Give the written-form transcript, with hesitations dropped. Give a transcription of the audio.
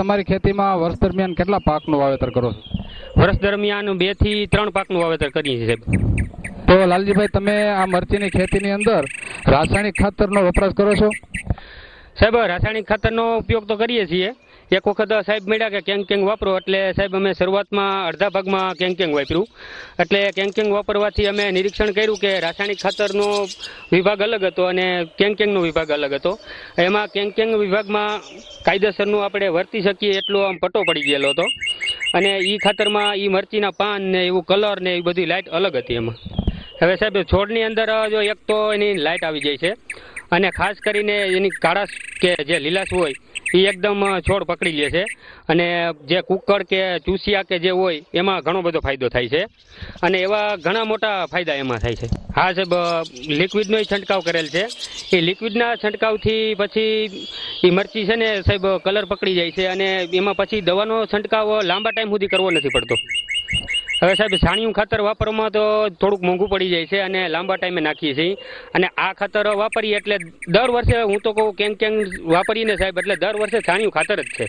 તમારી ખેતીમાં વર્ષ દરમિયાન કેટલા પાકનું વાવેતર કરો છો? વર્ષ દરમિયાન 2 થી 3 પાકનું વાવેતર કરીએ છીએ સાહેબ. તો લાલજીભાઈ, તમે આ મરચીની ખેતીની અંદર રાસાયણિક ખાતરનો વપરાશ કરો છો? સાહેબ રાસાયણિક ખાતરનો ઉપયોગ તો કરીએ છીએ. એક વખત સાહેબ મળ્યા કે કેંગ વાપરો, એટલે સાહેબ અમે શરૂઆતમાં અડધા ભાગમાં કેંગ વાપર્યું. એટલે કેંગ વાપરવાથી અમે નિરીક્ષણ કર્યું કે રાસાયણિક ખાતરનો વિભાગ અલગ હતો અને કેંગનો વિભાગ અલગ હતો. એમાં કેંગ વિભાગમાં કાયદેસરનું આપણે વર્તી શકીએ એટલો આમ પટ્ટો પડી ગયેલો હતો, અને એ ખાતરમાં એ મરચીના પાન ને એવું કલર ને એ બધી લાઇટ અલગ હતી એમાં. હવે સાહેબ છોડની અંદર જો એક તો એની લાઇટ આવી જાય છે, અને ખાસ કરીને એની કાળાશ કે જે લીલાશ હોય એ એકદમ છોડ પકડી લે છે, અને જે કુકર કે ચૂસિયા કે જે હોય એમાં ઘણો બધો ફાયદો થાય છે, અને એવા ઘણા મોટા ફાયદા એમાં થાય છે. હા સાહેબ, લિક્વિડનો છંટકાવ કરેલ છે. એ લિક્વિડના છંટકાવથી પછી એ મરચી છે ને સાહેબ કલર પકડી જાય છે, અને એમાં પછી દવાનો છંટકાવ લાંબા ટાઈમ સુધી કરવો નથી પડતો. હવે સાહેબ છાણિયું ખાતર વાપરવામાં તો થોડુંક મોંઘું પડી જાય છે, અને લાંબા ટાઈમે નાખીએ છીએ. અને આ ખાતર વાપરીએ એટલે દર વર્ષે હું તો કહું કેંગ વાપરીને સાહેબ એટલે દર વર્ષે છાણિયું ખાતર જ છે.